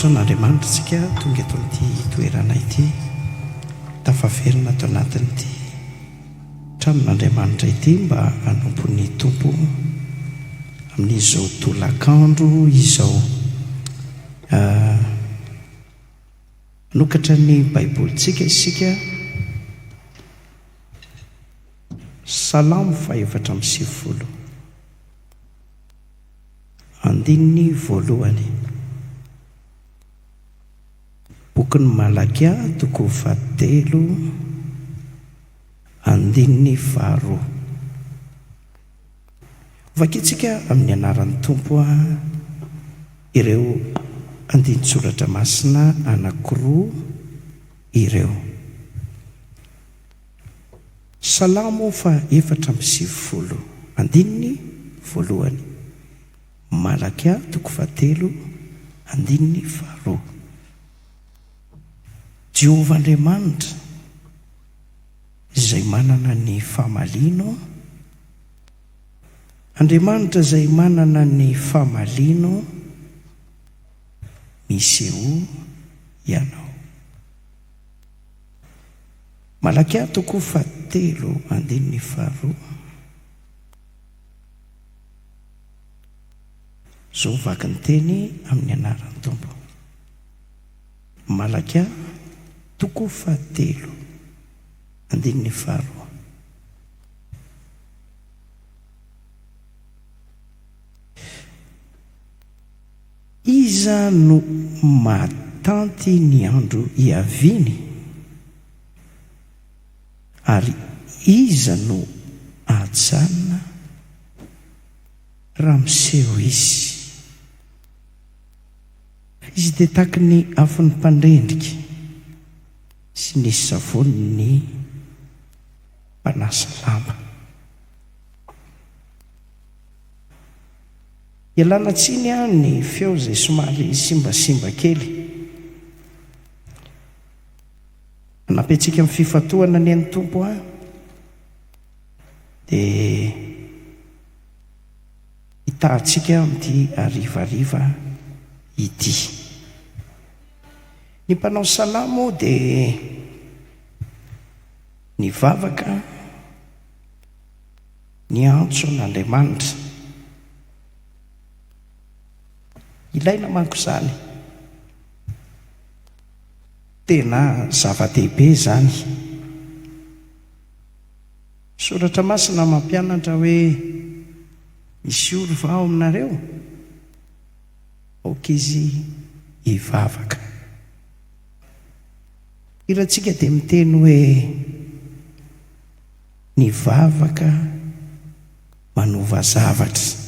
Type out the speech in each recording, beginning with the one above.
N'Andriamanitra tsika tonga eto amin'ity toerana ity tafaverina ato anatin'ity tranon'Andriamanitra ity mba hanompo ny tompo amin'izao tolakandro izao. Nokatra ny baibolintsika isika Salamo 4:7 andininy voalohany. Boky ny Malakia 3 andininy 2. Vakitsika amin'ny anaran'ny Tompo ireo andinin-tsoratra masina anankiroa ireo. Salamo 4:7 andininy voalohany, Malakia 3 andininy 2. Jehovah Andriamanitra izay manana ny fahamalino, Andriamanitra izay manana ny fahamalino misy eo ianao. Malakia 3 andininy 2. Zao vaky ny teny amin'ny anaran'ny Tompo. Malakia 3 andininy 2. Iza no mahatanty ny andro hiaviny, ary iza no ahajanona raha miseho izy. Izy dia taky ny afon'ny mpandrendrika sy ny savony mpanasa lamba. Ialana tsiny ny feo izay somary simbasimba kely. Anapentsika amin'ny fifatohana ny an'ny Tompo dia hitahantsika amin'ity harivariva ity. Ny mpanao salamo dia nivavaka ny antso n'Andriamanitra. Ilaina manko izany, tena zava-dehibe izany. Soratra masina mampianatra hoe misy oro va ao aminareo? Aoka izy hivavaka. Irantsika dia miteny hoe nivavaka manova zavatra.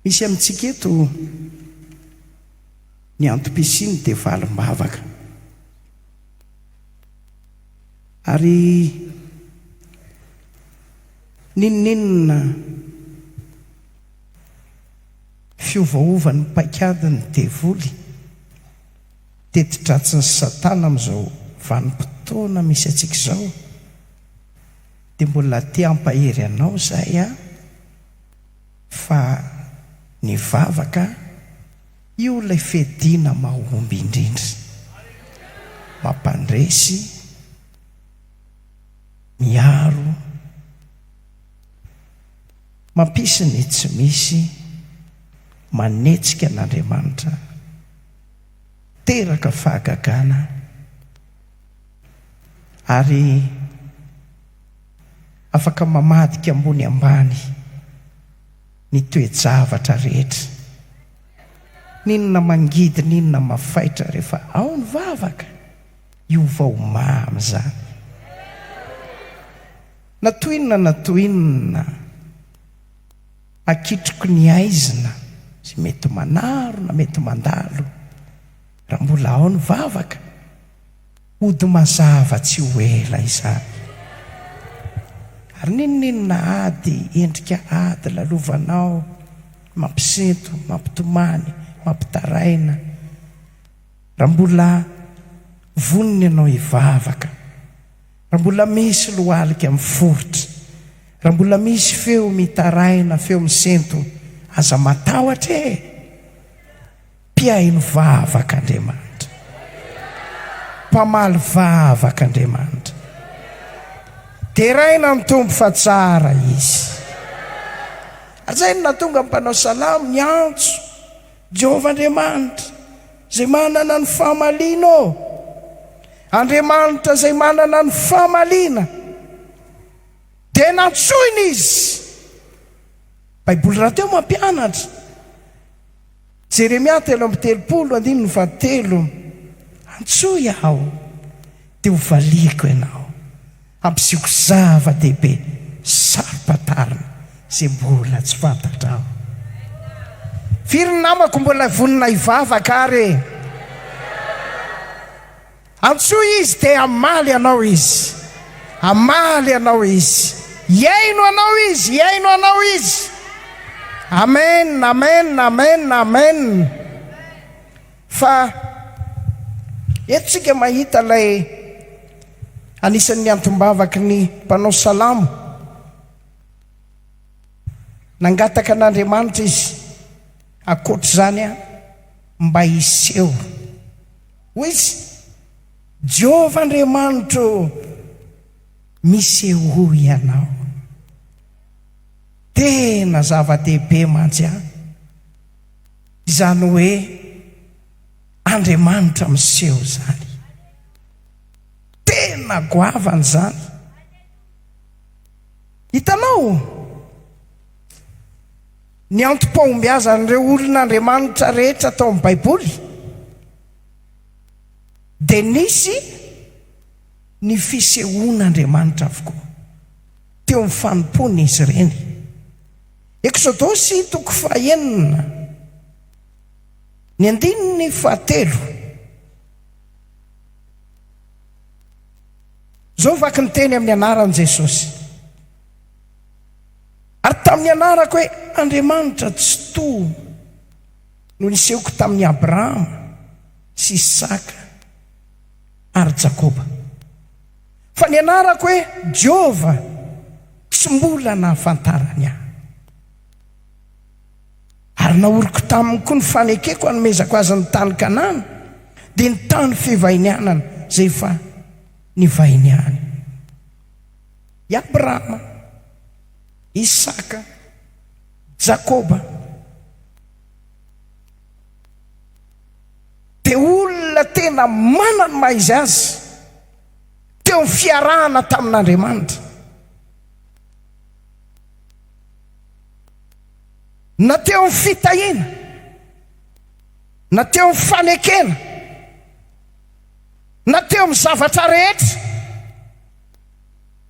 Misy amintsika eto ny antom-pisiny dia valim-bavaka, ary ninninona fiovaovan'ny paikadiny devoly tetitratsy ny Satana amin'izao vanim-potoana misy antsika izao, dia mbola te hampahery anao izay fa ny vavaka io ilay fediana mahomby indrindra, mampandresy, miaro, mampisy ny tsy misy, manetsika n'Andriamanitra, teraka fahagagana, ary afaka mamadika ambony ambany ny toe-javatra rehetra. Ninona mangidy, ninona mafaitra rehefa ao ny vavaka, io vao mamy zany. Natoinina akitroko ny aizina sy mety manaro na mety mandalo, raha mbola ao ny vavaka, ody mazava tsy ho ela izany. Ary ninona ady, endrika ady lalovanao, mampisento, mampitomany, mampitaraina, raha mbola voniny ianao hivavaka, raha mbola misy lohalika miforotra, raha mbola misy feo mitaraina, feo misento, aza matahotra mpiai ny vavak'Andriamanitra, mpamaly vavak'Andriamanitra. Dia raina ny tompo fa tsara izy. Zay no natonga mpanao salamo miantso Jehovah Andriamanitra zay manana ny fahamaliana. Andriamanitra zay manana ny fahamaliana dia nantsoina izy. Baiboly raha teo mampianatra Jeremia 3:30, antsoy aho dia ho valiko ianao, ampisiko zava-dehibe saropatarina zay mbola tsy fantatra aho. Firy ny namako mbola vonina hivavaka ary? Antsoy izy dia amaly anao izy, amaly anao izy, iaino anao izy, iaino anao izy. Amen, amen, amen, amen. Fa eto tsika mahita ilay anisan'ny antombavaky ny mpanao salamo. Nangataka an'Andriamanitra izy akoatra zany mba hiseho hoy izy, Jehovah Andriamanitra miseho ianao. Tena zava-dehibe mantsy izany hoe Andriamanitra miseho zany, tena goavany zany. Hitanao ny antom-pahombiazan'ireo olon'Andriamanitra rehetra tao amin'ny Baiboly dia nisy ny fisehoan'Andriamanitra avokoa teo amin'ny fanompony izy ireny. Eksodosy 9, ny 9:7. Zao vaky ny teny amin'ny anaran'i Jesosy. Ary tamin'ny anarako hoe Andriamanitra tsy toa no nisehoko tamin'ny Abrahama sy Isaka ary Jakoba, fa ny anarako hoe Jehovah tsy mbola nahafantarany aho. Ary naoriko taminy koa ny fanekeko hanomezako azy ny tany Kanana, dia ny tany fivahinianana zay efa nivahiniany i Abrahama, Isaka, Jakoba. Dia olona tena manana maizy azy teo ny fiarahana tamin'Andriamanitra, na teo ny fitahiana, na teo ny fanekena, na teo amin'ny zavatra rehetra.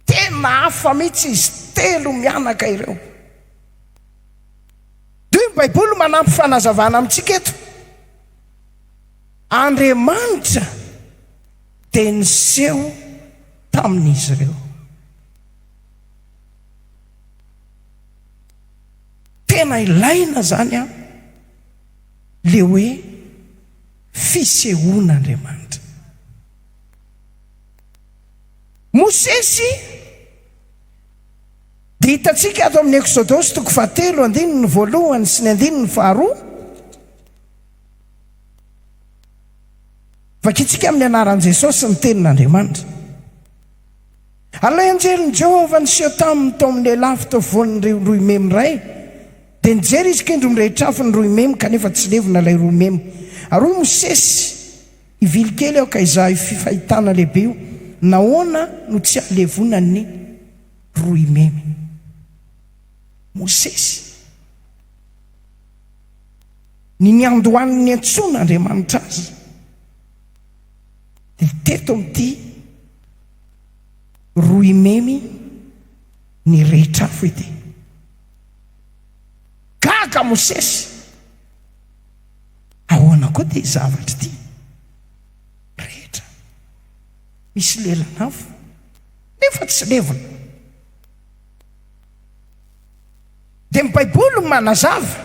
Tena hafa mihitsy izy telo mianaka ireo. Dia ny Baiboly manampy fanazavana amintsika eto, Andriamanitra dia niseho tamin'izy ireo. Tena ilaina zany le hoe fisehoan'Andriamanitra. Mosesy dia hitantsika ato amin'ny Eksodosy 7:1 sy ny 2. Vakitsika amin'ny anaran'i Jesosy ny tenin'Andriamanitra. Alay anjelin' Jehovah niseho taminy tao amin'ny lehilahy fitaovon'ny roy memy ray. Dia nijery izy kendro mirehitra afo ny roy memy kanefa tsy levona ilay roy memy. Ary hoy Mosesy, ivily kely aho ka izaho fifahitana lehibe io, nahoana no tsy alevona ny roy memy. Mosesy ny niandohan'ny antson'Andriamanitra azy. Dia teto amin'ity roy memy ny rehetra afo ity. Gaga Mosesy, ahoana koa dia zavatra ity rehetra, misy lelana afo nefa tsy levona. Dia ny Baiboly manazava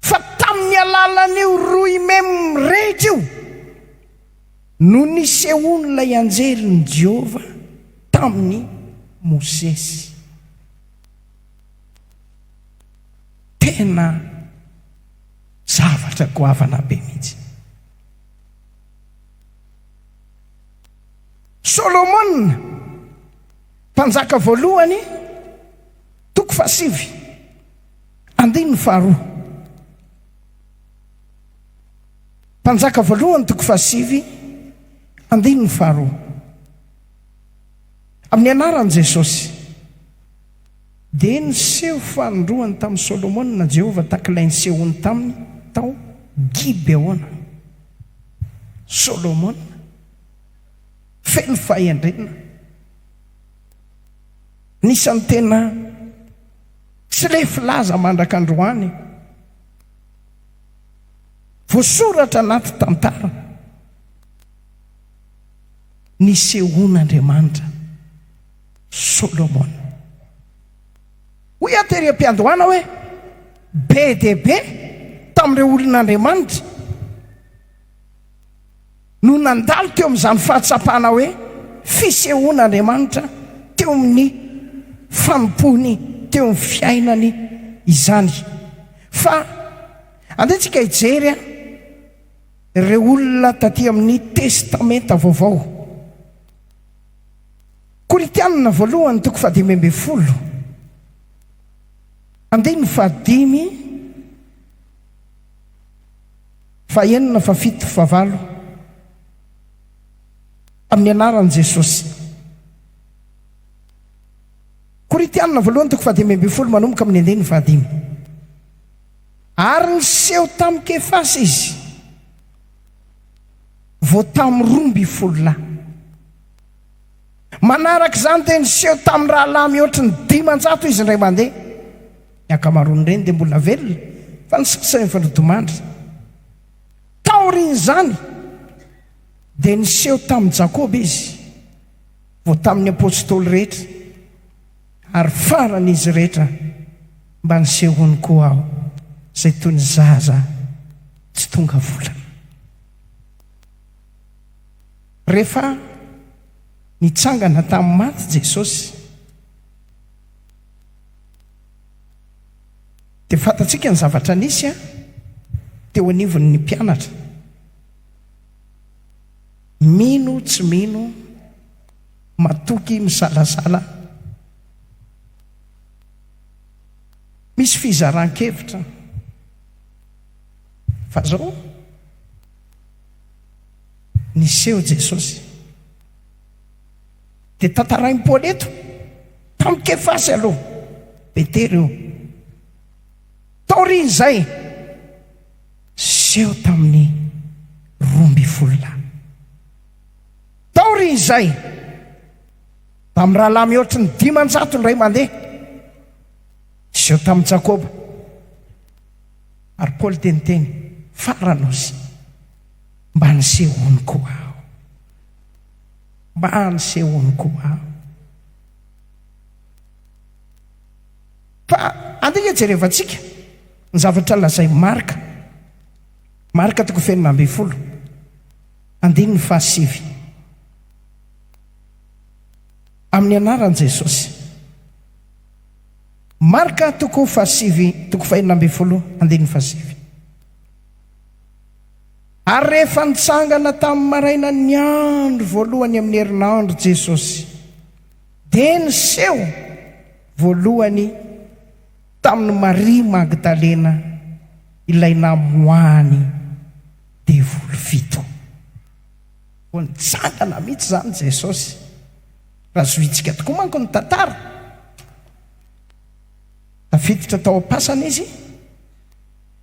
fa tamin'ny alalan'io roy memy rehetra io no nisehoan'ilay anjelin' Jehovah tamin'ny Mosesy. Tena faritra goavana be mihitsy. Solomona mpanjaka voalohany toko 7 andiny 2. Mpanjaka voalohany toko 7 andiny 2. Amin'ny anaran'i Jesosy dia niseho fanondroany tamin'ny Solomona Jehovah takilay nisehony taminy tao Gibeona. Solomona feno fahendrena, nisan'ny tena tsy le filaza mandrak'androany, voasoratra anaty tantara nisehon'Andriamanitra Solomona. Hoy aterim-piandohana hoe be dia be tamin'ireo olon'Andriamanitra no nandalo teo amin'izany fahatsapana hoe fisehon'Andriamanitra teo amin'ny fanompony, teo amin'ny fiainany izany. Fa andehantsika hijery ireo olona taty amin'ny testamenta vaovao. Toriteny voalohany toko 15 andiny 5 fahenina 7 8 amin'ny anaran'i Jesosy. Toriteny voalohany toko 15 manomboka amin'ny andiny 5. Ary niseho tamin'ny Kefasy izy vao tamin'ny 12 manaraka izany dia niseho tamin'ny rahalahy mihoatra ny 500 izy indray mandeha. Ny ankamaroany ireny dia mbola velona fa ny sasany mifanodomandry. Taorian'izany dia niseho tamin'ny Jakoba izy vao tamin'ny apôstôly rehetra, ary faran'izy rehetra mba nisehony koa aho izay toy ny zaza tsy tonga volana. Rehefa nitsangana tamin'ny maty Jesosy dia fantatsika ny zavatra nisy teo anivon'ny mpianatra. Mino tsy mino, matoky misalasala, misy fizaran-kevitra. Fa zao niseho Jesosy dia tantarain'i Paoly eto tamin'ny Kefasy aloha, Petera io. Taorian'izay seho tamin'ny 12. Taorian'izay tamin'ny rahalahy mihoatra ny 500 iray mandeha, seho tamin'ny Jakoba. Ary Paoly teniteny faranozy mba nisehony koa aho, mba nisehony koa aho. Fa andika jerevantsika ny zavatra lazay Marka toko 12 andiny 7 amin'ny anaran'i Jesosy. Marka toko 7 toko 12 andiny 7. Ary rehefa nitsangana tamin'ny maraina ny andro voalohany amin'ny herinandro Jesosy dia niseho voalohany tamin'ny Maria Magdalena ilay namoany devolo 7. Ho nitsangana mihitsy zany Jesosy. Raha zohitsika tokoa manko ny tantara. Tafiditra tao am-pasana izy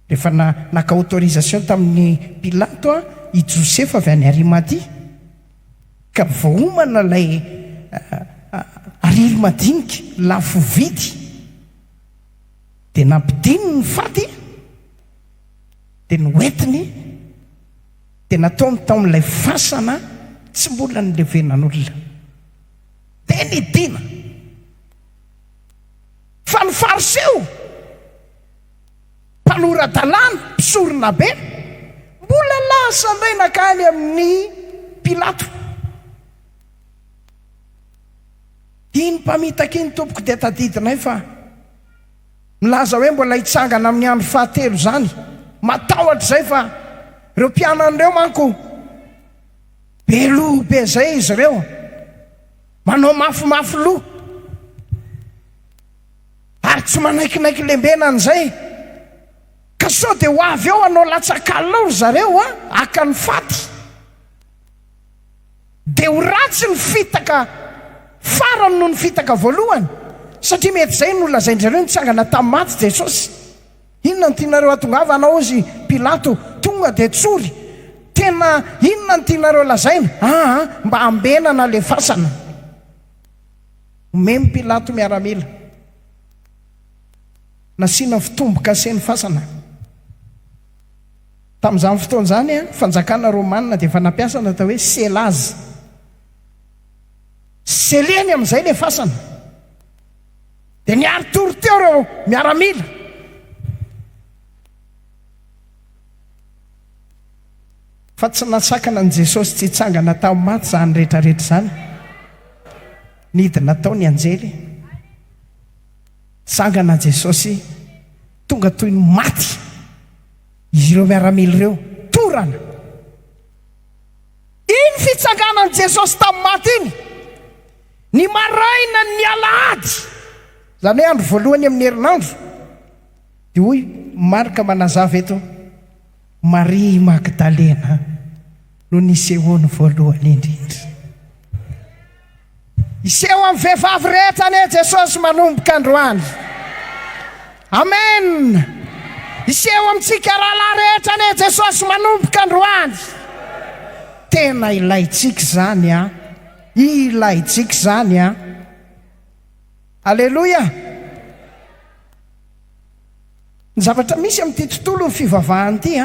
rehefa naka autorisation tamin'ny Pilato i Josefa avy any Arimatia ka voaomana ilay ariry madinika lafo vidy dia nampidiny ny faty dia noentiny dia nataony tamin'ilay fasana tsy mbola nilevenan'olona dia nidina. Fa ny fariseo mpanoran-dalàna mpisorona be mbola lasa indray nakany amin'ny Pilato. Iny mpamitaka iny tompoko dia tadidinay fa milaza hoe mbola hitsangana amin'ny andro 7 zany matahotra zay fa ireo mpianan'ireo manko be loha be zay izy ireo, manao mafimafy loha ary tsy manaikinaiky lembena an'izay, ka sao dia ho avy eo anao latsakalina ry zareo aka ny faty, dia ho ratsy ny fitaka farany noho ny fitaka voalohany, satria mety zay no lazain'zareo nitsangana tamin'ny maty Jesosy. Inona ny tianareo atongava anao ozy Pilato tonga dia tsory, tena inona ny tianareo lazaina? Mba ambenana le fasana. Omemy Pilato miaramila, nasiana fitomboka aseny fasana. Tamin'izany fotoana zany fanjakana Romanina dia efa nampiasana atao hoe selazy, seleny amin'izay le fasana, dia niary tory teo reo miaramila. Fa tsy nasakana an' Jesosy tsy hitsangana tamin'ny maty zany rehetrarehetra zany. Nidina tao ny anjely, sangana Jesosy tonga toy ny maty izy ireo miaramila ireo torana. Iny fitsanganan' Jesosy tamin'ny maty iny, ny maraina ny alahady, zany hoe andro voalohany amin'ny herinandro, dia hoy marika manazava eto, Maria Magdalena no nisehoany voalohany indrindra. Iseho amin'ny vehivavy rehetra ane Jesosy manomboka androany. Amen. Iseho amintsika rahalahy rehetra ane Jesosy manomboka androany. Tena ilaitsika zany ilaitsika zany Alleluia. Ny zavatra misy amin'ity tontolo ny fivavahany ity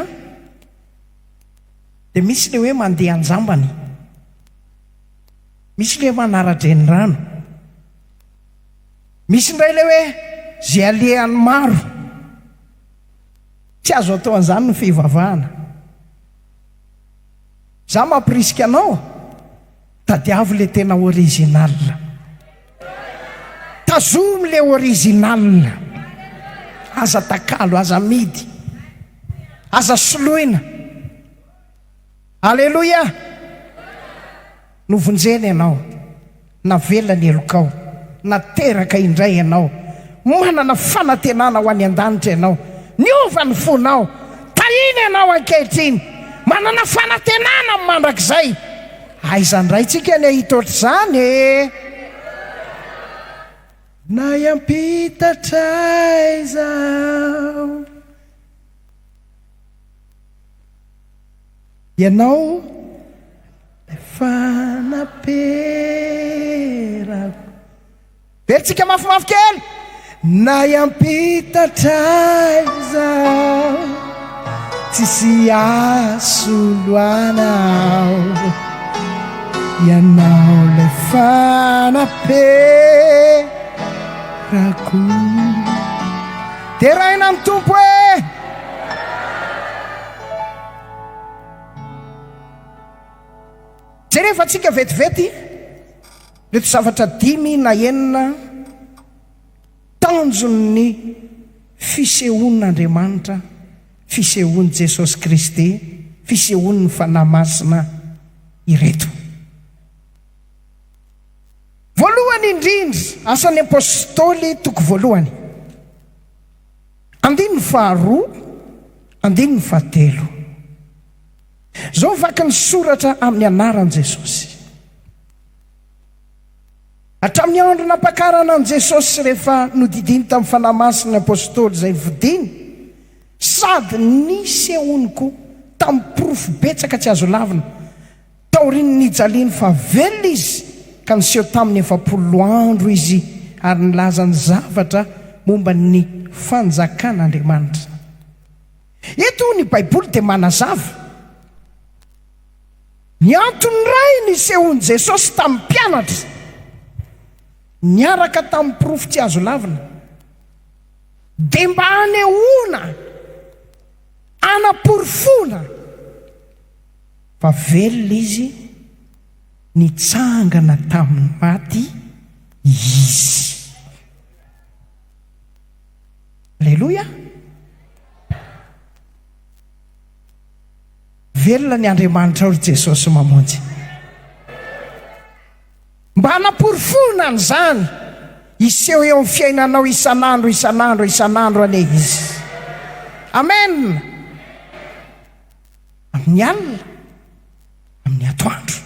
dia misy le hoe mandeha anjambany, misy le manara-dreny rano, misy indray le hoe zay alehany maro. Tsy azo atao an'izany ny fivavahana. Za mampirisika anao, tadiavo le tena original, tazomy le original, aza takalo, aza midy, aza soloina. Alleluia. Novonjeny ianao, navela ny elokao, nateraka indray ianao, manana fanantenana ho any an-danitra ianao, niova ny fonao, tahiny ianao ankehitriny, manana fanantenana amin'ny mandrakizay. Aiza ndray tsika ny ahitotra zany na iampitatra izao ianao fanaperako. Veritsika mafimafy kely. Na iampitatra izao tsisy asoloanao, ianao le fanaperako. Teraina amin'ny tompo jerefa tsika vetivety reto zavatra 5 na 9 tanjon'ny fisehonin'Andriamanitra, fisehonin' Jesosy Kristy, fisehonin'ny fanahy masina ireto. Voalohany indrindra asan'ny apôstôly toko voalohany, 2 2 3. Zao vaky ny soratra amin'ny anaran'i Jesosy. Hatramin'ny andro nampakarana an' Jesosy rehefa nodidiny tamin'ny fanahy masina ny apôstôly izay vidiny, sady nisehoniko tamin'ny porofo betsaka tsy azo lavina, taoriny nijaliany fa velona izy, ka niseho tamin'ny 40 andro izy ary nilaza ny zavatra momba ny fanjakan'Andriamanitra. Eto ny Baiboly dia manazava ny antony ray nisehon'i Jesosy tamin'ny mpianatra, niaraka tamin'ny porofo tsy azo lavina, dia mba hanehoana, anaporofona fa velona izy nitsangana tamin'ny maty izy. Alleluia. velona ny Andriamanitra ry Jesosy mamonjy. Mba hanaporofona an'izany iseho eo amin'ny fiainanao isan'andro ane izy. Amen. Amin'ny alina, amin'ny atoandro,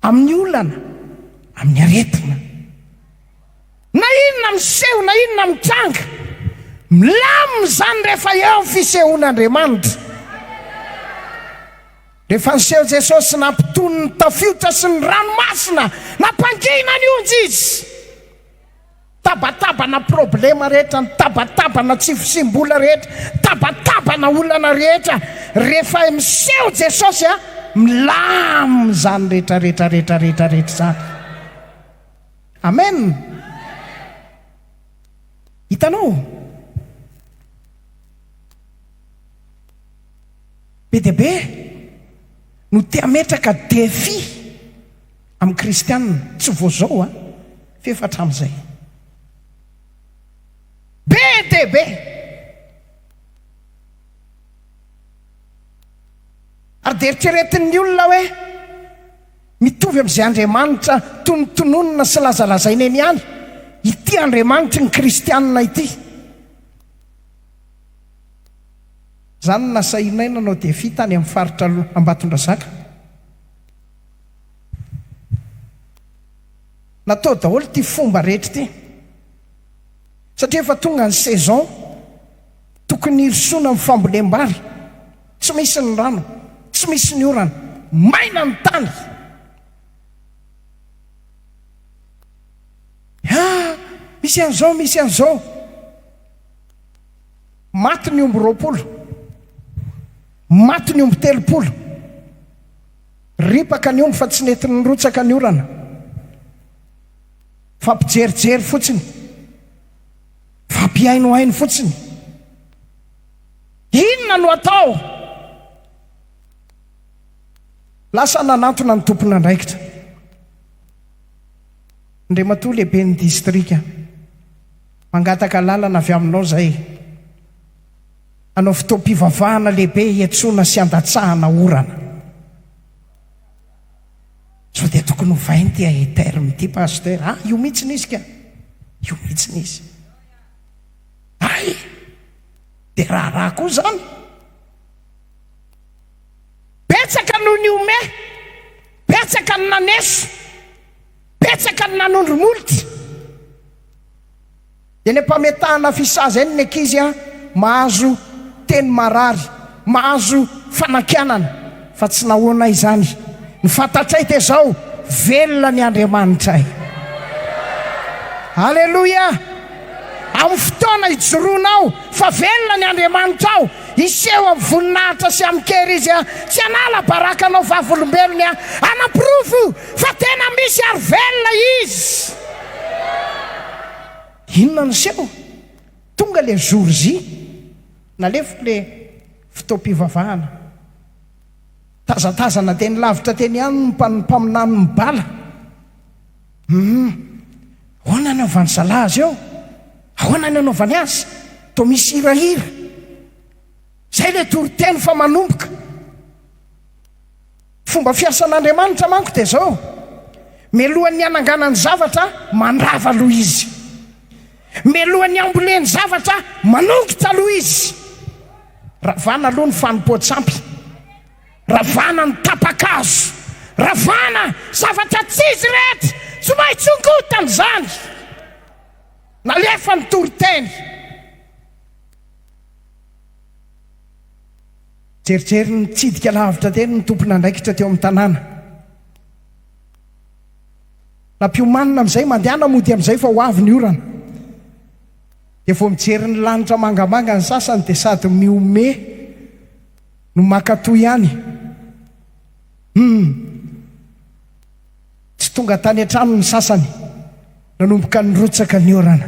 amin'ny olana, amin'ny aretina, na inona miseho, na inona mitranga, milamina zany rehefa eo amin'ny fisehoan'Andriamanitra. Rehefa niseho Jesosy nampitony ny tafiotra sy ny ranomasina, nampangina ny onjy izy. Tabatabana problema rehetra, tabatabana tsifosim-bola rehetra, tabatabana olana rehetra, rehefa miseho Jesosy milamina zany rehetra zany. Amen. Hitanao? Be dia be no te hametraka defi amin'ny kristianina, tsy voazao fa hatramin'izay. Be dia be. Ary dia eritreretin'ny olona hoe mitovy amin'izay Andriamanitra tonontononina sy lazalazaina eny ihany. Ity Andriamanitra ny kristianina ity. Zany nasainay nanao defi tany amin'ny faritra Ambatondrazaka. Natao daholo ty fomba rehetra ty. Satria efa tonga ny saison tokony hirosona amin'ny fambolem-bary. Tsy misy ny rano, tsy misy ny orana, maina ny tany. Misy an'izao. Maty ny omby 20, maty ny omby 30. Ripaka ny omby fa tsy nety nirotsaka ny orana. Fampijerijery fotsiny, fampiainoaino fotsiny. Inona no atao? Lasa nanantona ny tompon'andraikitra. Andriamatoa lehibe ny distrika, mangataka lalana avy aminao zay, anao fotoam-pivavahana lehibe iantsona sy andatsahana orana. So dia tokony ho vainty terme ty pasteur. Io mihitsiny izy ka. Io mihitsiny izy. Ay, dia raha koa zany. Betsaka no ny ome, betsaka ny naneso, betsaka ny nanondromolty. Eny ampametahana fisaza eny ny ankizy mahazo teny marary, mahazo fanakianana, fa tsy nahoana izany. Ny fantatray dia zao, velona ny Andriamanitra. Halleluja. Amin'ny fotoana ijoroanao fa velona ny Andriamanitra ao, iseho amin'ny voninahitra sy amin'ny kera izy tsy hanala barakanao vavolombelony anaprofo fa tena misy ary velona izy. Inona ny seho? Tonga le jour-J, nalefa le fotoam-pivavahana. Tazatazana teny lavitra teny ihany mpaminany ny bala. Ahoana ny anaovany salazy eo? Ahoana ny anaovany azy? Toa misy hirahira. Zay le toriteny fa manomboka. Fomba fiasan'Andriamanitra manko dia zao. Melohan'ny ananganany zavatra, mandrava aloha izy. Melohan'ny amboleny zavatra, manongotra aloha izy. Ravana aloha ny fanompoatsampy. Ravana ny tapakazo, ravana zavatra tsy izy rehetra, tsy maintsy hongotana zany. Nalefa ny toriteny. Jerijery nitsidika lavitra teny ny tompon'andraikitra teo amin'ny tanàna. Nampiomanina amin'izay, mandehana mody amin'izay fa ho avy ny orana. Dia vao mijery ny lanitra mangamanga ny sasany dia sady miome no makatoy ihany. Tsy tonga tany an-trano ny sasany, nanomboka nirotsaka ny orana,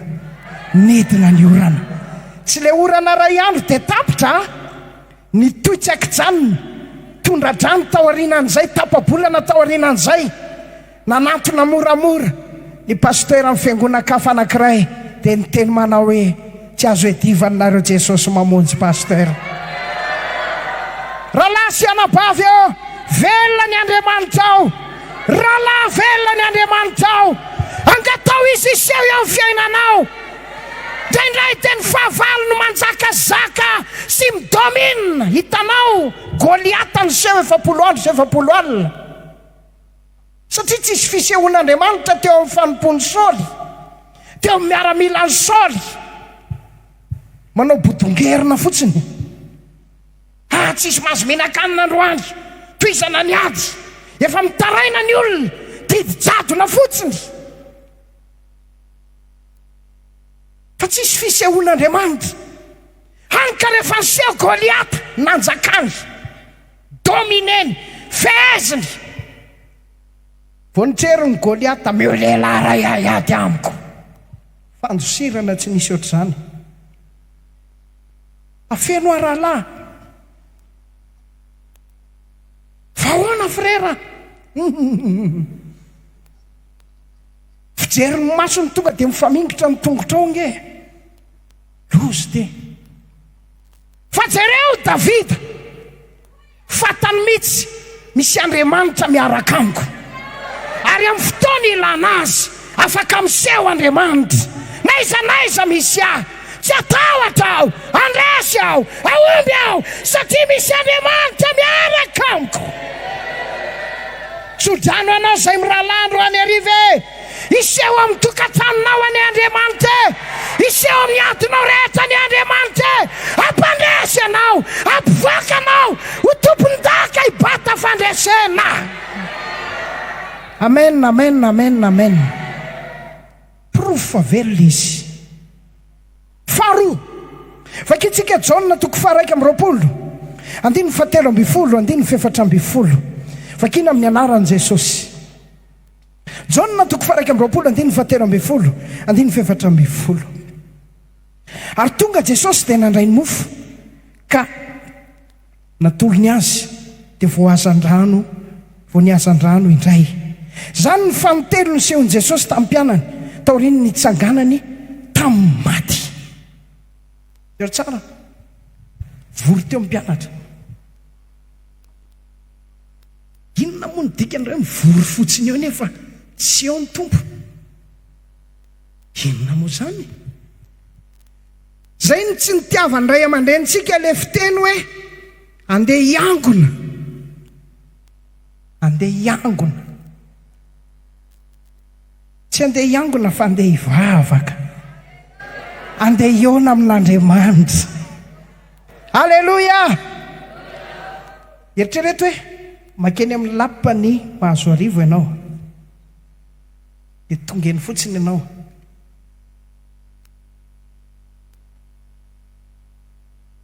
nidina ny orana. Tsy le orana ray andro dia tapitra, nitoitsak'ijanony, tondra-drano tao aorianan'izay, tapabolana tao aorianan'izay, nanantona moramora ny pasteur amin'ny fiangonana-kafa anankiray, dia niteny manao hoe tsy azo edivannareo Jesosy mamonjy pasteur. rahalahy sy anabavy eo, velona ny Andriamanitra ao. Rahalahy velona ny Andriamanitra ao. Angatao izy iseho eo amin'ny fiainanao. Indraindray teny fahavalo no manjakazaka sy midomina. Hitanao Goliata niseho 70 alina. Satria tsisy fisehoan'Andriamanitra teo amin'ny fanompony Saoly, teo amin'ny miaramila ny Saoly. Manao bodongerina fotsiny. Tsisy mahazo mihinan-kanina androany, toizana ny ady, efa mitaraina ny olona, didi-jadona fotsiny. Fa tsisy fisehoan'Andriamanitra. Hany ka rehefa niseho Goliata, nanjakany, domineny, feheziny. Vao nitrery ny Goliata, meo lehilahy ray ahady amiko. Fandosirana tsy nisy ohatr'izany. Afeno rahalahy. Fahoana frera. Fijery ny masony tonga dia mifamingitra ny tongotra ao nge. Lozy te. Fa jereo Davida, fatany mihitsy misy Andriamanitra miaraka amiko. Ary amin'ny fotoana ilana azy, afaka miseho Andriamanitra. Naiza misy aho, tsy atahotra aho, andresy aho, aomby aho, satria misy Andriamanitra miaraka amiko. Sodrano anao izay mirahalandro any hariva e. Iseho amin'ny tokantranonao any Andriamanitra. Iseho amin'ny adinao rehetra ny Andriamanitra. Ampandresy anao, ampivoaka anao, ho tompon-daka hibata fandresena. Amen, amen, amen, amen. Profa velona izy. Faharoa, vakitsika Jaona 1:20, 7:20, 7:40. Vakina amin'ny anaran'i Jesosy. Jaona 1:20, 7:20, 7:40. Ary tonga Jesosy dia nandray ny mofo, ka natolony azy, dia voazan-drano, vao niazan-drano indray. Zany ny fanotelo nisehon'i Jesosy tamin'ny mpianany, taoriny ny tsanganany tamin'ny maty. Eo tsara, vory teo mpianatra. Inona moa ny dikan'ireo mivory fotsiny eo nefa tsy eo ny tompo? Inona moa zany? Zay ny tsy nitiavany ray aman-drenitsika le fiteny hoe andeha hiangona. Andeha hiangona. Tsy andeha hiangona fa andeha hivavaka. Andeha hiona amin'Andriamanitra. Alleluia! Eritrereto hoe makeny amin'ny lapany mahazo hariva ianao, dia tongeny fotsiny ianao.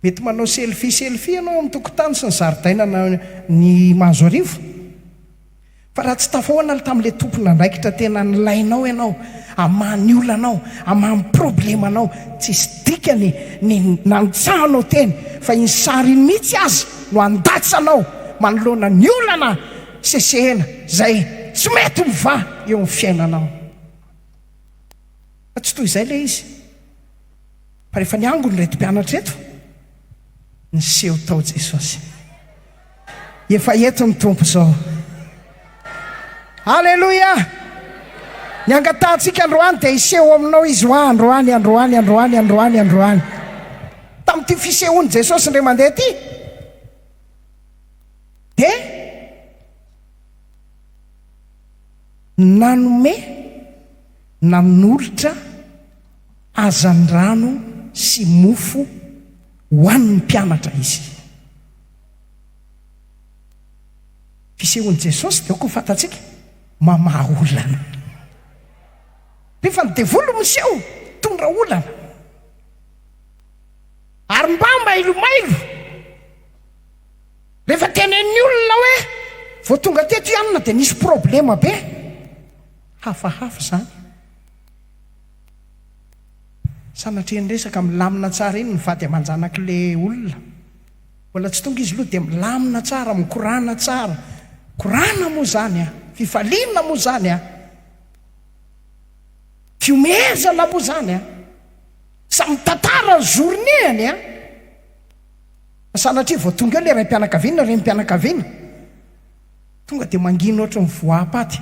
Mety manao selfie ianao amin'ny tokotany sy ny zaridaina ny mahazo hariva. Fa raha tsy tafahoana tamin'ilay tompona andraikitra tena nilainao ianao, amany olanao, amany problemanao, tsisy dikany ny nantsahanao teny, fa iny sary iny mihitsy azy no andatsanao manoloana ny olana sesehena zay tsy mety miva eo amin'ny fiainanao. Fa tsy toy izay le izy. Fa rehefa niangony reto mpianatra eto, niseho tao Jesosy. Efa eto ny tompo zao. Alleluia! Ny angatantsika androany dia iseho aminao izy ho androany. Tamin'ity fisehoan'i Jesosy indray mandeha ty, dia nanome, nanolotra hazan-drano sy mofo ho an'ny mpianatra izy. Fisehoan'i Jesosy dia ko fantatsika mamaha olana. Rehefa ny devolo miseho, tondra olana. Ary mbamba ilomailo. Rehefa tenen'ny olona hoe vao tonga teto ianona dia nisy problema be, hafahafa zany. Sanatria ny resaka milamina tsara iny ny vady aman-janak'ilay olona. Mbola tsy tonga izy loha dia milamina tsara, mikorana tsara. Korana moa zany fifaliana moa zany fiomezana moa zany samy tantara ny zoroniany sanatria vao tonga eo le ray mpianakaviana ray mpianakaviana tonga dia mangina ohatra ny voapaty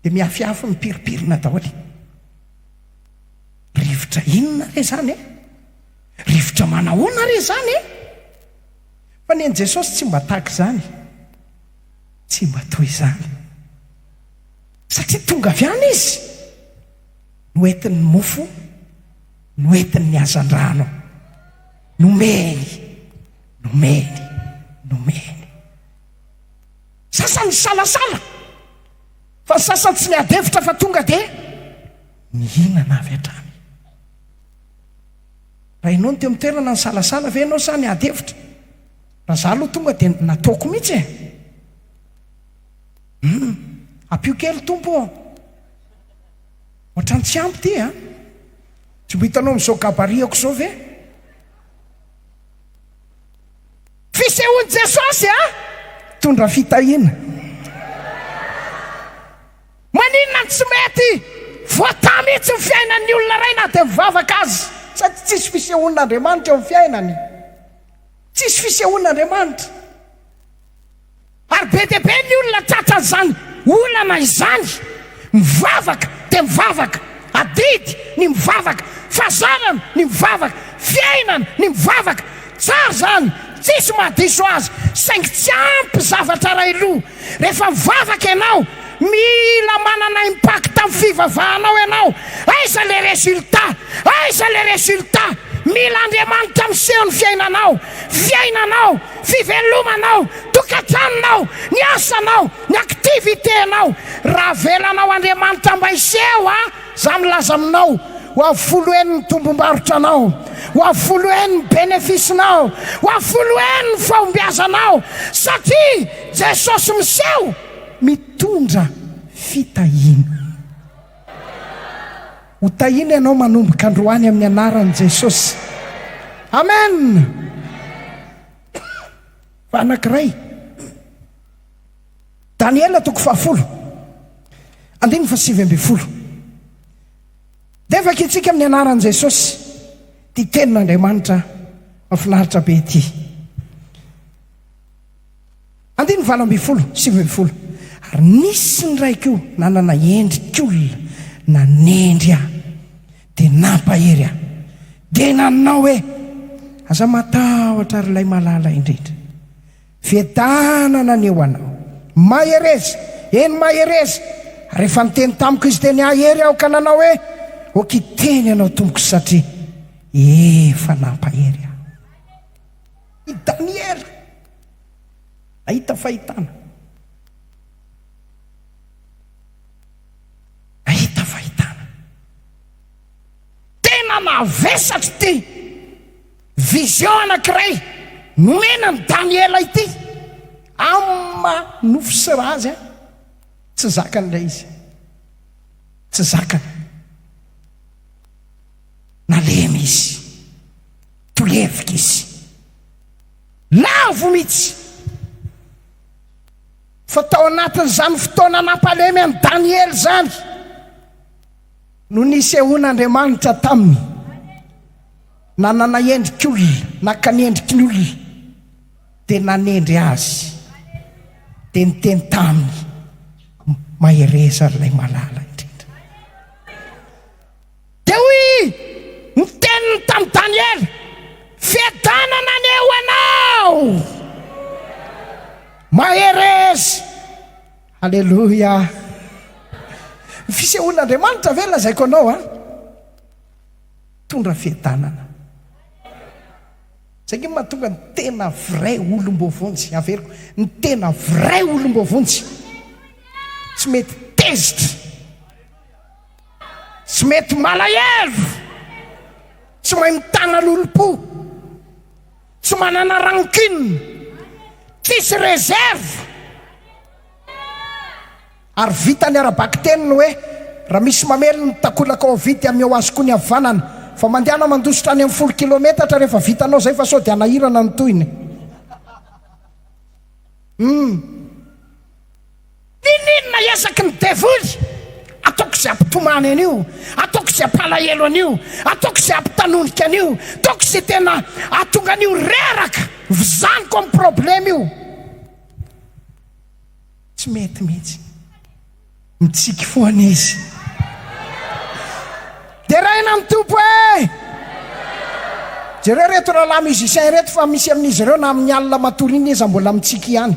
dia miafiafy mipiripirina daholy. Rivotra inona re zany e? Rivotra manahoana re zany e? Fa ny an'i Jesosy tsy mba tahaka izany, tsy mba toy izany, satria tonga avy any izy noentin'ny mofo, noentin'ny hazan-drano, nomeny. Sasany salasala, fa sasany tsy niadevitra fa tonga dia mihinana avy hatrany. Raha ianao no teo amin'ny toerana ny salasala ve ianao sa niadevitra? Raha za aloha tonga dia nataoko mihitsy e. Apio kely tompo ohatrany tsy ampy ty a. Tsy mbo hitanao amin'izao gabariako izao ve? Fisehoan'i Jesosy a tondra fitahiana. Maninona tsy mety voatà mihitsy ny fiainan'ny olona ray na dia mivavaka azy, sady tsisy fisehoan'Andriamanitra eo amin'ny fiainany, tsisy fisehoan'Andriamanitra. Ary be dia be ny olona tratran'izany olana izany, mivavaka dia mivavaka, adidy ny mivavaka, fazanana ny mivavaka, fiainana ny mivavaka. Tsara zany, tsisy mahadiso azy, saingy tsy ampy zavatra ray loha. Rehefa mivavaka ianao, mila manana impact amin'ny fivavahanao ianao. Aiza le résultat? Aiza le résultat? Mila Andriamanitra miseho ny fiainanao, fivelomanao, tokantranonao, ny asanao, ny aktivitenao. Raha velanao Andriamanitra mba hiseho a, za milaza aminao ho avoloen'ny tombom-barotranao, ho avoloen'ny benefisinao, ho avoloen'ny fahombiazanao, satria Jesosy miseho mitondra fitahiana. Ho tahina ianao manomboka androany amin'ny anaran'i Jesosy. Amen. Fa anankiray, Daniela 10, 9:20. Dia vakitsika amin'ny anaran'i Jesosy ty tenin'Andriamanitra mahafinaritra be ity. 9:20. Ary nisy ny raiko nanana endrik'olona nanendry aho dia nampahery aho, dia nanao hoe aza matahotra ary ilay malala indrindra, fiadanana ny eo anao, mahereza, eny mahereza. Rehefa niteny tamiko izy dia niahery aho ka nanao hoe okiteny ianao tompoko satria efa nampahery aho. I Daniela ahita fahitana, ahita fahitana. Tena navesatra ty vision anankiray nomena ny Daniela ity. Amma nofo sy razy a, tsy zakan'ilay izy, tsy zakany. Nalemy izy, tolevika izy, lavo mihitsy. Fa tao anatin'izany fotoana nampalemy an'i Daniela zany no nisehoan'Andriamanitra taminy, nanana endrik'olona, naka ny endriky ny olona, dia nanendry azy, dia niteny taminy mahereza ilay malala indrindra. Dia hoy niteniny tamin'i Daniela, fiadanana ny eo anao, mahereza. Alleluia. Fisehoan'Andriamanitra ve lazaiko anao a? Tondra fiadanana. Zay ny mahatonga ny tena vrai olom-bovonjy, averiko, ny tena vrai olom-bovonjy tsy mety tezitra, tsy mety malahelo, tsy mahay mitana lolo-po, tsy manana rancune, tsisy réserve. Ary vita ny ara-baky teniny hoe raha misy mamely ny takolaka ao vity amin'ny ao azy koa ny havanana, fa mandehana mandositra any amin'ny 10 kilometatra rehefa vitanao zay fa sao dia anahirana ny toyiny. Ninona esaky ny devoly ataoko izay ampitomany an'io, ataoko izay ampalahelo an'io, ataoko izay ampitanonika an'io, ataoko izay tena atonga an'io reraka vizaniko amin'ny problema io. Tsy mety mihitsy, mitsiky foana izy. Dia raina ny tompo jereo reto rahalahy musicien reto fa misy amin'izy ireo na amin'ny alina matoriana izy mbola mitsiky ihany.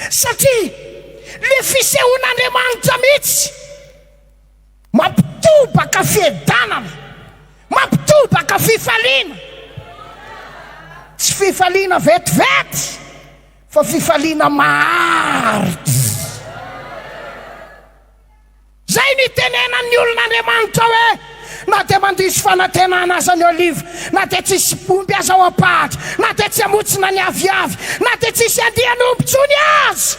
Satria le fisehoan'Andriamanitra mihitsy mampitobaka fiadanana, mampitobaka fifaliana. Tsy fifaliana vetivety fa fifaliana maharitra. Zay ny tenenan'ny olon'Andriamanitra hoe na dia mandisy fanantenana aza ny oliva, na dia tsisy bomby aza ao apahatra, na dia tsy hamotsina ny aviavy, na dia tsisy andiany ombontsony azy,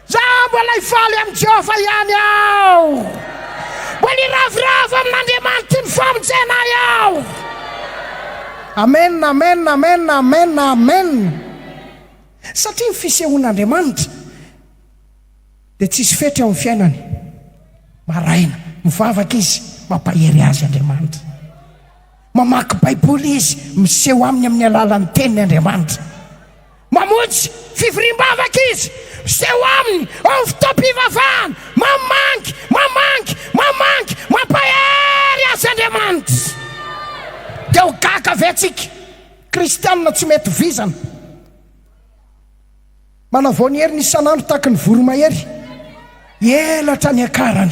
za mbola hifaly amin'ny Jehova ihany aho, mbola hiravoravo amin'Andriamanitra ny famonjena aho. Amen, amen, amen, amen, amen. Satria ny fisehoan'Andriamanitra dia tsisy fetra eo amin'ny fiainany. Maraina mivavaka izy, mampahery azy Andriamanitra. Mamaky baiboly izy, miseho aminy amin'ny alalan'ny tenin'ny Andriamanitra. Mamonjy fivoriam-bavaka izy, miseho aminy ao fotoam-pivavahana, mamangy, mampahery azy Andriamanitra. Dia ho gaka ve tsika kristianina tsy mety vizana? Manavao ny hery ny isan'andro tahaka ny voromahery, elatra ny akarany,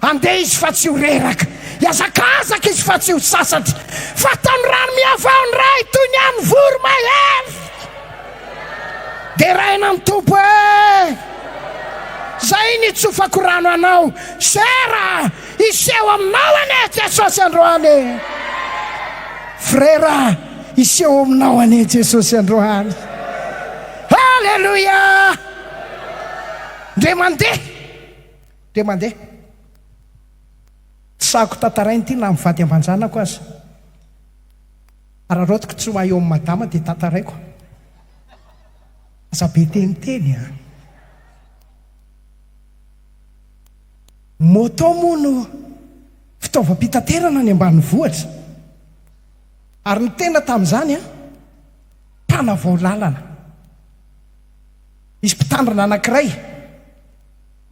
andeha izy fa tsy ho reraka, hiazakazaka izy fa tsy ho sasatra, fa tany rano miavao ny ray toy ny any voromahery. Dia raina ny tompo zay ny tsofako rano anao, sera iseho aminao ane Jesosy androany. Frera iseho aminao ane Jesosy androany. Halleluja. Ndre mandeha tsako tantarainy ty na mivady ambanjanako aza, ararotiko tsy maha eo amin'ny madama dia tantaraiko aza be teniteny moto moa no fitaovam-pitaterana ny ambany vohatra, ary ny tena tamin'izany mpanavao lalana. Izy mpitandrina anankiray,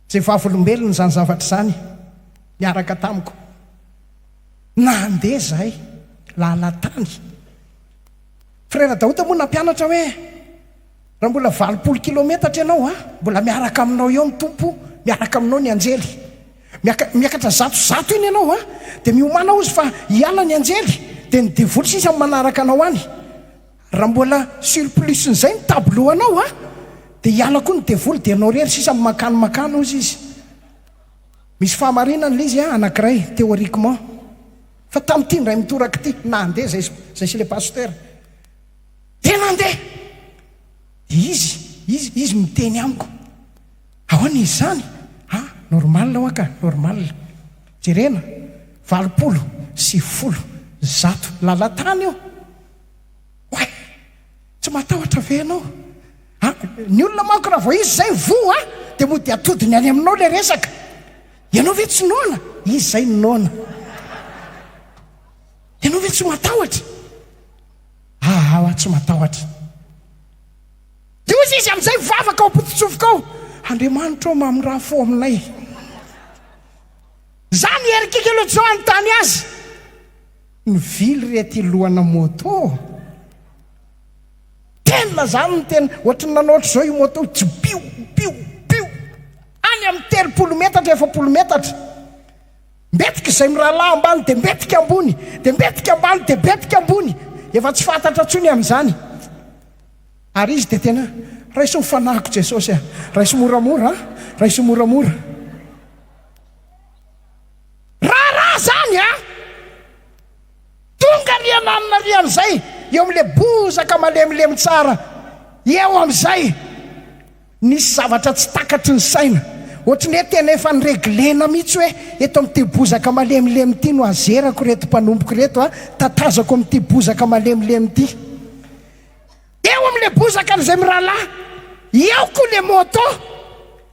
zay vavolombelona zany zavatra zany miaraka tamiko, nandeha zahay lalatany. Frera Daouda moa nampianatra hoe raha mbola 20 kilometatra ianao mbola miaraka aminao eo ny tompo, miaraka aminao ny anjely, miakatra zato iny ianao dia miomana ozy fa hiala ny anjely, dia ny devoly sisa manaraka anao any. Raha mbola surplus n'izay ny tableau anao dia hiala koa ny devoly, dia anao rery sisa makanomakano ozy izy. Misy fahamarinana le izy anankiray théoriquement, fa tamin'ity ndray mitoraka ity nandeha zay sy le pasteur, dia nandeha izy miteny amiko, ahoana izy zany? Normal ho aka, normal. Jerena 20 lalatany io. Oay, tsy matahotra ve ianao? Ny olona manko raha vao izy zay voa dia moa dia atodiny any aminao le resaka. Ianao ve tsy noana? Izy zay noana. Ianao ve tsy matahotra? Tsy matahotra. Dia ozy izy amin'izay vavaka ao pototsofoka ao, Andriamanitra mamy raha fo aminay. Zany erikikilotso anontany azy, ny vily rety lohana moto. Tena zany ny tena, ohatrany nanaotra zao io moto tsy piu any amin'ny 30 metatra 40 metatra. Mbetika izay mirahalahy ambany dia mbetika ambony, dia mbetika ambany dia mbetika ambony, efa tsy fantatra tsony amin'izany. Ary izy dia tena raisy mifanahiko Jesosy raisy moramora, raisy moramora. Raha zany tonga riananina rian'izay eo amin'le bozaka malemilemy tsara, eo amin'izay nisy zavatra tsy takatry ny saina, ohatrany hoe tena efa nyreglena mihitsy hoe eto amin'ity bozaka malemilemy ity no azerako reto mpanomboko reto tatazako amin'ity bozaka malemilemy ity. Eo amin'le bozaka n'izay mirahalahy, eo koa le moto,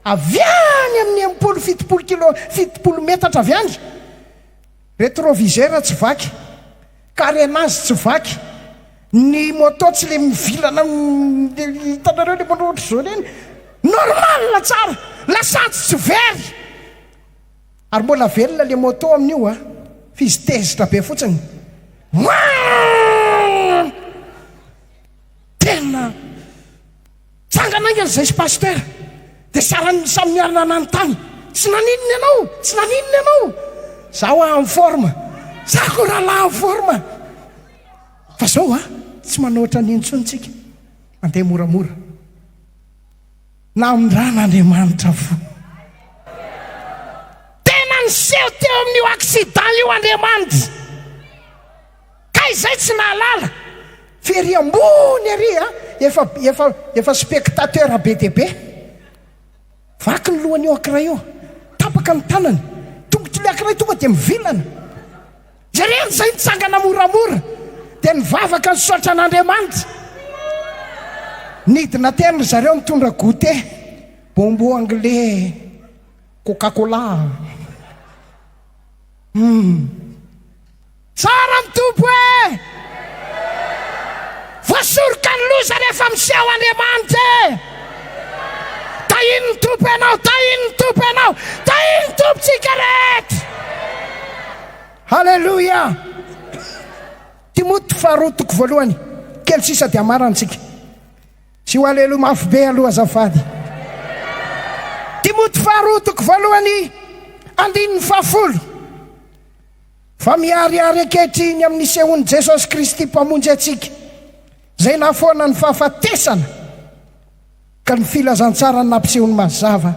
avy any amin'ny 70 metatra avy any. Rétroviseur tsy vaky, carénage tsy vaky, ny moto tsy le mivilana hitanareo le manao ohatry zao reny, normal tsara, lasatsy tsy very. Ary mbola velona le moto amin'io fizy tezitra be fotsiny. Tena tsangana ingany zay sy pasteur dia samy miarina ananontany, tsy naninona ianao zaho en forme, zaho rahalahy en forme. Fa zao tsy manoatra nintsontsika, mandeha moramora na amin'ndraha n'Andriamanitra fo. Tena niseho teo amin'io accident io Andriamanitra, ka izay tsy nahalala fery ambony ary efa spectateur be dia be. Vaky ny lohany io ankiray io, tapaka ny tanany, tongotra le ankiray tonga dia mivilana. Jereny zay nitsangana moramora dia nivavaka ny saotra an'Andriamanitra. Nidina tena zareo mitondra goûter, bonbon anglais, Coca-Cola. Tsara ny tompo voasoroka ny loza rehefa miseho Andriamanitra. Tahiny ny tompo ianao, tahiny tompontsika rehetra. Halleluja. Timoty 2:1 kely sisa dia marantsika. Sy ho aleluja mafy be aloha azafady. Timoty 2:1 andininy 10. Fa miariary ankehitriny amin'ny sehon'i Jesosy Kristy mpamonjy atsika, zay nafoana ny fahafatesana ka ny filazantsara ny nampisehony mazava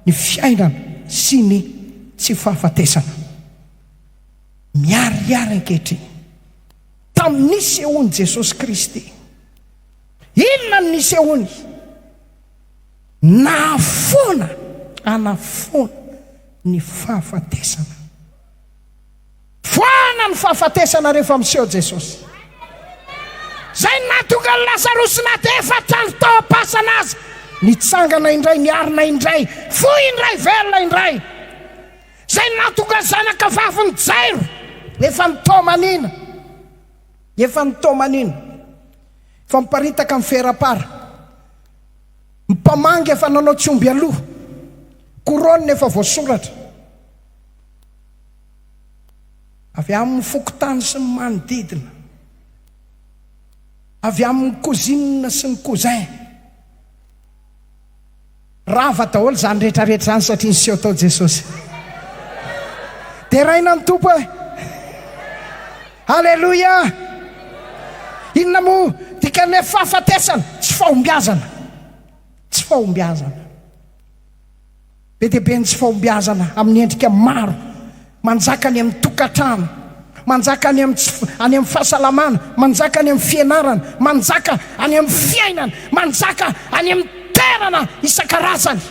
ny fiainana sy ny tsy fahafatesana. Miariary ankehitriny tamin'ny sehony Jesosy Kristy. Inona ny nisehony? Anafoana ny fahafatesana. Foana ny fahafatesana rehefa miseho Jesosy. Zay nahatonga ny Lazarosy naty efatra ny tao ampasana azy, nitsangana indray, niarina indray, foy indray, velona indray. Zay nahatonga ny zanaka vavy ny Jairo efa nitomanina, fa miparitaka amin'ny ferapara, mipamangy efa nanao tsomby aloha, couronne efa voasoratra. Avy amin'ny fokotany sy ny manodidina, avy amin'ny cousine sy ny cousin, rava daholo zany rehetrarehetra zany satria niseho tao Jesosy. Dia raina ny tompo halleluja. Inona moa dikany fahafatesana? Tsy fahombiazana. Be dia be ny tsy fahombiazana amin'ny endrika maro, manjaka any amin'ny tokantrano, manjaka any amin'ny fahasalamana, manjaka any amin'ny fianarana, manjaka any amin'ny fiainana, manjaka any amin'ny terana isan-karazany.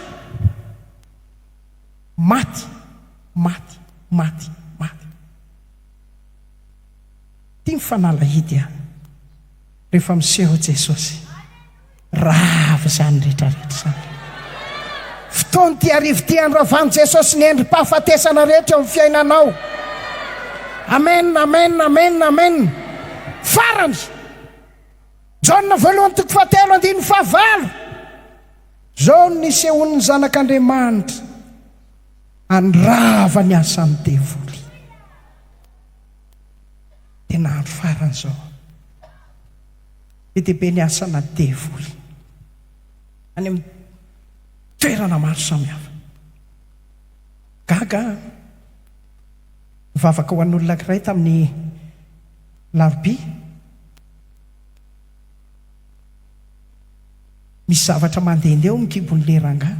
Maty. Tia mifanalahidy rehefa miseho Jesosy. Rava zany rehetrarehetra zany. Fotoany ty arivo ty andravany Jesosy ny endrim-pahafatesana rehetra eo amin'ny fiainanao. Amen. Farany Jaona 1:7-9. Zao nisehon'ny zanak'Andriamanitra andrava ny asan'ny devoly. Tena andro farany zao. Be dia be ny asana devoly any amin'ny toerana maro samihafa. Gaga mivavaka ho an'olona ankiray tamin'ny larobia. Misy zavatra mandehandeha mikibon'le rangahy.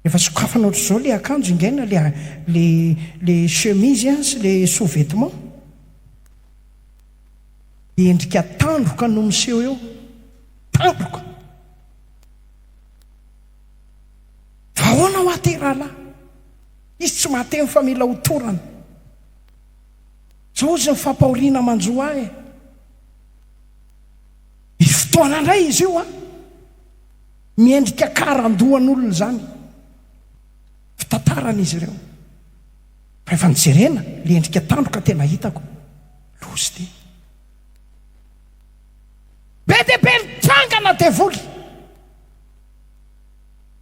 Efa sokafana ohatr' izao le akanjo ingaina, le chemise sy le sous-vêtement. Endrika tandroka no miseho eo, tandroka. Fa ahoana ho aty rahalahy? Izy tsy mahatemy fa mila hotorana. Zao izy mifampahoriana manjo ahy. Fotoana indray izy io miendrika karandohan'olona zany fitantarana izy ireo rehefa nijerena le endrika tandroka tena hitako lozy ty be dehibe nitrangana devoly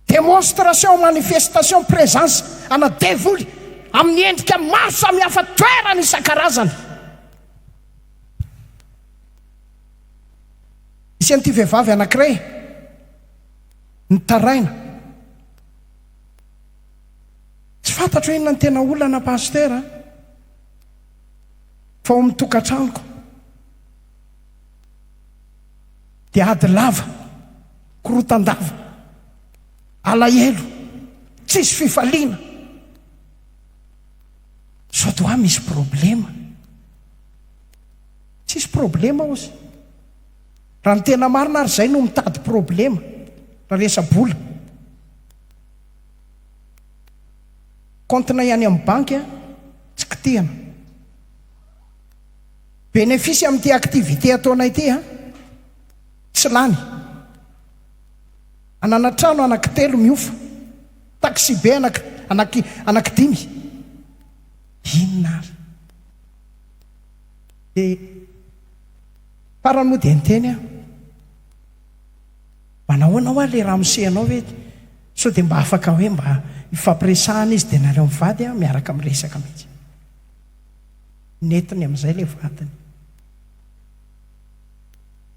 démonstration manifestation présence ana devoly amin'ny endrika maro samihafa toerana isan-karazany isy an'ity vehivavy anankiray nitaraina tsy fantatro inona ny tena olana pastera fa ao amin'ny tokantranoko dia ady lava korotandava alahelo tsisy fifaliana so doa misy problema tsisy problema ozy raha ny tena marina ary zay no mitady problema raha resa-bola comptena ihany amin'ny banky tsy kitihana bénéfice amin'ity activité ataonay ity tsy lany anana trano anankitelo miofa taxi be anankidimy inona ary dia farany moa dia niteny manahoana ho a le raha misehanao hoe so dia mba afaka hoe mba ifampiresahana izy dia nareo mivady miaraka miresaka mihitsy netiny amin'izay le vatiny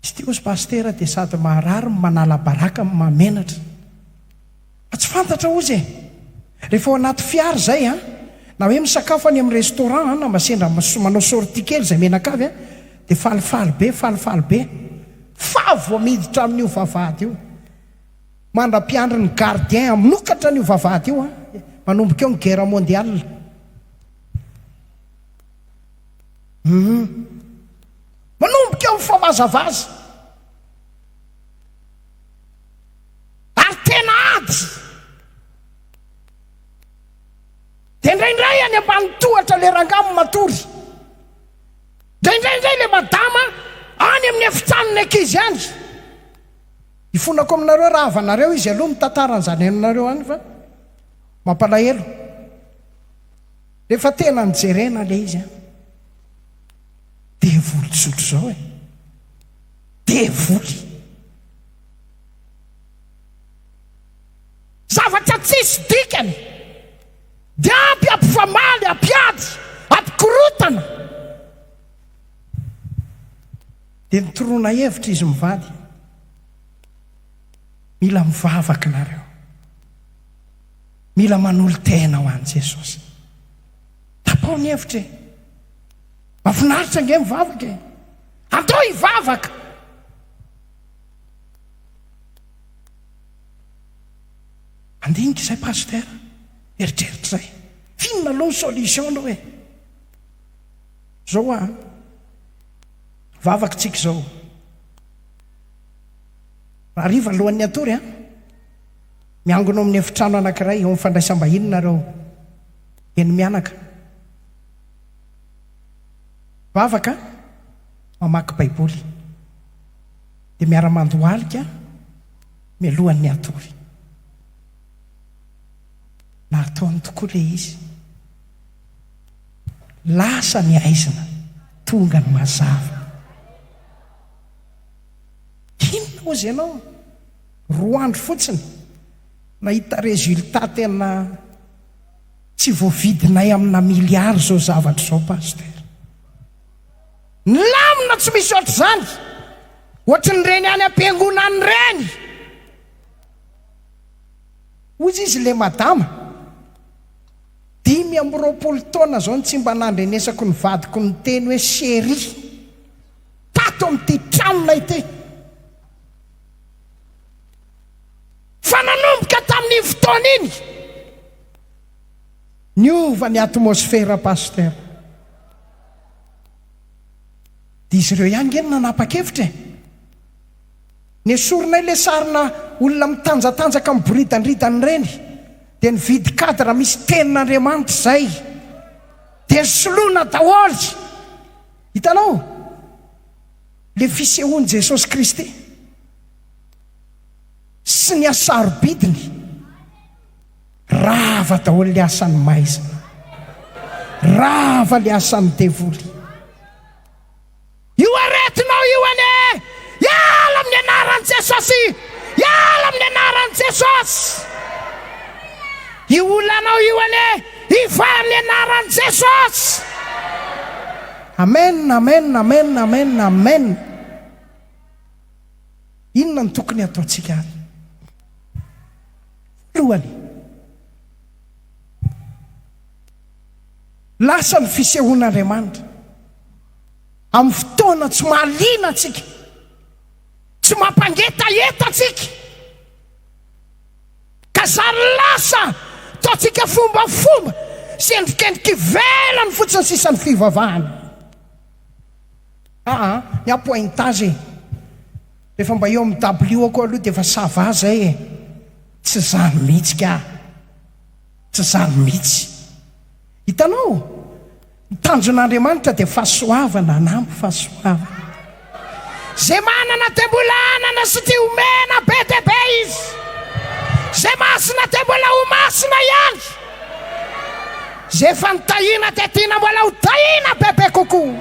izy ty ozy pastera dia sady maharary manala baraka mamenatra fa tsy fantatra ozy rehefa ao anaty fiary zay na hoe misakafo any amin'ny restaurant na masendra manao sorti kely zay menakavy dia falifaly be fa vo miditra amin'io vavahady io mandra-piandry ny gardien aminokatra n'io vavahady io manomboka eo ny guerre mondiale manomboka eo mifavazavaza ary tena ady dia indraindray any ambany tohatra le rangamo matory indraindray le madama any amin'ny efitranony ankizy any ifonako aminareo raha avanareo izy aloha mitantaran'izany aminareo any fa mampalahelo rehefa tena nijerena le izy devoly sotro zao devoly zavatra tsisy dikany dia ampifamaly ampiady ampikorotana dia nitorona hevitra izy mivady mila mivavaka nareo mila manolo tena ho an' Jesosy tapao ny hevitra mafinaritra nge mivavaka andao hivavaka andinika izay pastera eritreritra zay finona aloha ny solution aloha zao vavaka tsika zao hariva alohan'ny atory miangono amin'ny efitrano anankiray eo mifandraisam-bahiny nareo eny mianaka vavaka mamaky baiboly dia miara-mandohalika mialohan'ny atory na ataony tokoa le izy lasa ny aizina tonga ny mazava inona ozy ianao 2 andro fotsiny nahita résultat tena tsy voavidinay amina miliary zao zavatra zao pastera lamina tsy misy ohatr' zany ohatry ny reny any am-piangonany reny ozy izy le madama 5 taona zao ny tsy mba nandrenesako ny vadiko ny teny hoe chéri tato amin'ity tranona ity fa nanomboka tamin'ny fotoana iny niova ny atmosfera pastera dia izy ireo ihany ngeny nanapa-kevitra ny esorinay le sarina olona mitanjatanjaka miboridandridany reny dia nividy cadre misy tenin'Andriamanitra zay dia soloina daholy hitanao le fisehoan'i Jesosy Kristy sy ny asarobidiny rava daholo le asan'ny maizina, rava le asan'ny devoly. Io aretinao io ane, iala amin'ny anaran'i Jesosy, iala amin'ny anaran'i Jesosy. Io olanao io ane, iva amin'ny anaran'i Jesosy. Amen, amen, amen, amen, amen. Inona ny tokony ataontsika any? Voalohany, lasa ny fisehoan'Andriamanitra amin'ny fotoana tsy mahaliana antsika, tsy mampangetaheta antsika, ka zary lasa ataontsika fombafomba sy endrikendriky velany fotsiny sisan'ny fivavahana. Ny appointage rehefa mba eo amin'ny W ako aloha dia efa sava zay e, tsy zany mihitsy ka, tsy zany mihitsy. Hitanao, ny tanjon'Andriamanitra dia fahasoavana, anampy fahasoavana. Zay manana dia mbola anana sy tia omena be dia be izy, zay masina dia mbola ho masina ihany, zay fanontahina dia tiana mbola ho tahina bebe kokoa.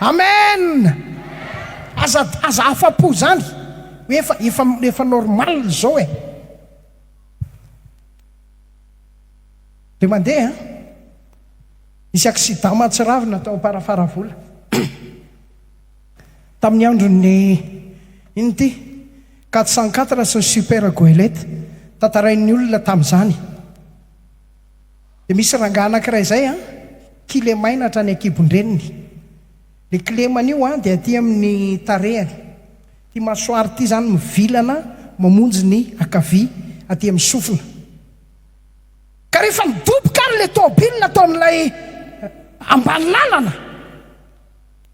Amen. Aza afa-po zany hoe efa normal zao e. Le mandeha nisy accident mahatsiravy natao parafaravola tamin'ny andron'ny iny ty 404 sy super goélette tantarain'ny olona tamin'izany. Dia misy rangahy anankiray zay kile maina hatrany akibondreniny. Le clémany io dia aty amin'ny tarehany, ty masoary ty zany mivilana mamonjy ny akavia aty amin'ny sofina. Ka rehefa nidoboka ary le tômôbily nataon'ilay ambany lalana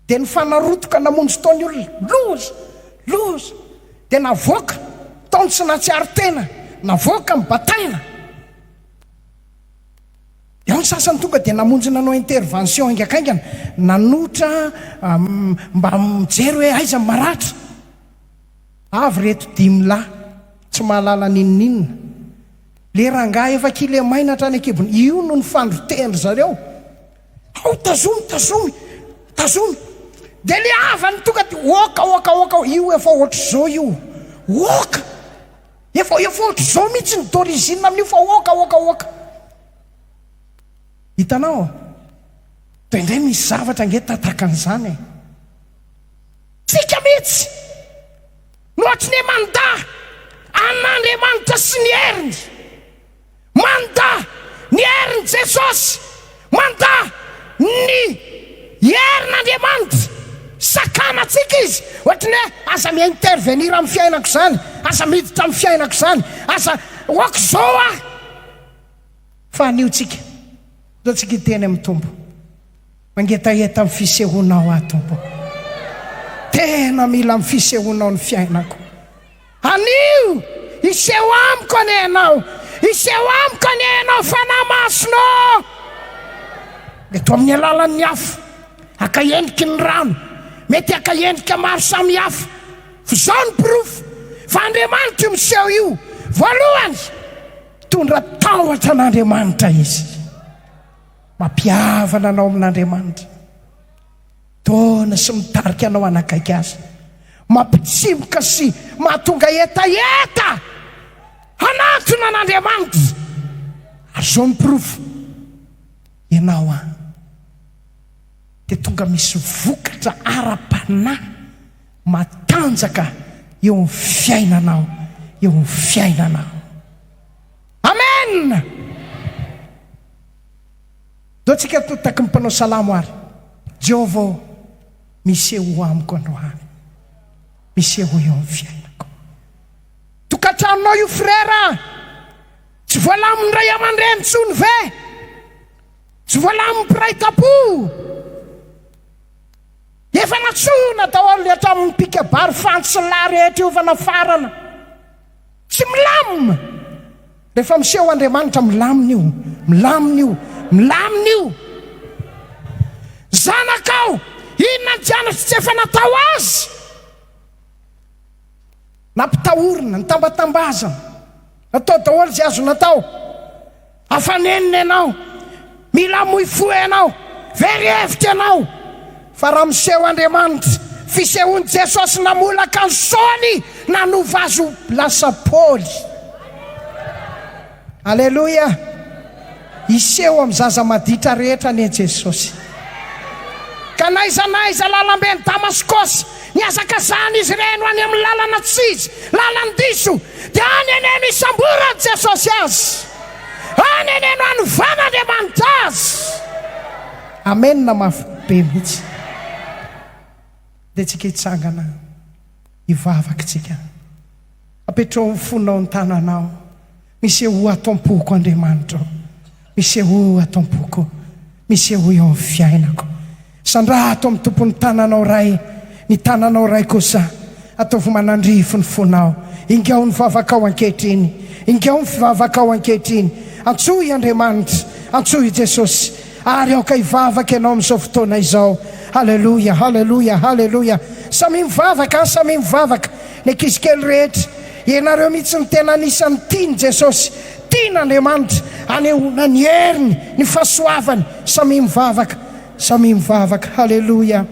dia ny fanarotoka namonjy taony olona loza dia navoaka taony tsy natsiary tena, navoaka mibataina. Ao ny sasany tonga dia namonjy nanao intervention haingakaingana, nanotra mba mijery hoe aiza maratra. Avy reto 5 lahy tsy mahalala ninninina. Le rangahy efa kile maina hatrany akibony, io no ny fandrotendry zareo. Ao tazomy. Dia le avany tonga dia oka, io efa ohatr'izao io. Oka! Efa ohatr'izao mihitsy ny d'origine amin'io fa oka. Hitanao, toy indray misy zavatra nge tatakan'izany e. Tsika mihitsy nohatry ny manda an'Andriamanitra sy ny heriny, manda ny herin'i Jesosy, manda ny herin'Andriamanitra sakanatsika izy. Ohatra ny hoe aza mi-intervenir amin'ny fiainako zany, aza miditra amin'ny fiainako zany, aza oako zao fa anio tsika tsika teny amin'ny tombo, mangetaheta amin'ny fisehoanao tombo, tena mila amin'ny fisehoanao ny fiainako. Anio iseho amiko ane ianao, iseho amiko ane ianao fanahy masonao. Eto amin'ny alalan'ny afo akaendriky ny rano, mety akaendrika maro samy hafa, fa zao ny pirofo fa Andriamanitra io miseho io. Voalohany, tondra tahotra an'Andriamanitra izy, mampiavana anao amin'Andriamanitra, taona sy mitarika anao anakaiky azy, mampitsimoka sy mahatonga etaeta anatona an'Andriamanitra. Ary zao ny pirofo, ianao dia tonga misy vokatra ara-panahy matanjaka eo amin'ny fiainanao, Amen. Dao tsika totaky ny mpanao salamo ary, Jehovah miseho amiko androany, miseho eo amin'ny fiainako. Tokantranonao io frera, tsy voalamin'ny ray aman-dreny tsony ve, tsy voalamin'ny mpiray tapo, efa natsona daholo hatramin'ny pikabary fantsila rehetra io fa nafarana, tsy milamina. Rehefa miseho Andriamanitra milamina io. Zanakao, inona ny janatry tsy efa natao azy? nampitahorina, ny tambatambazana, natao daholo zay azo natao. Afanenina ianao, mila moifo ianao, very hevitra ianao. Fa raha miseho Andriamanitra, fisehoan'i Jesosy namolaka ny Saoly, nanova azo lasa Paoly. Aleloia. Iseho amin'ny zaza maditra rehetra ny Jesosy. Ka naiza lalambe ny Damaskosy, niazaka zany izy ireny ho any amin'ny lalana tsizy, lalan-diso, dia any eneno isambora Jesosy azy, any eneno anovana Andriamanitra azy. Amen na mafy be mihitsy. Dia tsika hitsangana, hivavaka tsika, apetrao ny fonao ny tananao, miseho atom-poko Andriamanitra, miseho atom-poko, miseho eo amin'ny fiainako. Sandrato amin'ny tompony tananao ray, ny tananao ray kosa ataovy manandrifo ny fonao. Ingao ny vavakao ankehitriny, ingao ny fivavakao ankehitriny. Antsoy Andriamanitra, antsoy Jesosy, ary aoka hivavaka ianao amin'izao fotoana izao. Haleluia, haleluia, haleluia. Samy mivavaka, samy mivavaka. Ny ankizy kely rehetra, ianareo mihitsy ny tena anisan'ny tiany Jesosy, tian'Andriamanitra, anehoana ny heriny, ny fahasoavany. Samy mivavaka, samy mivavaka. Haleluia.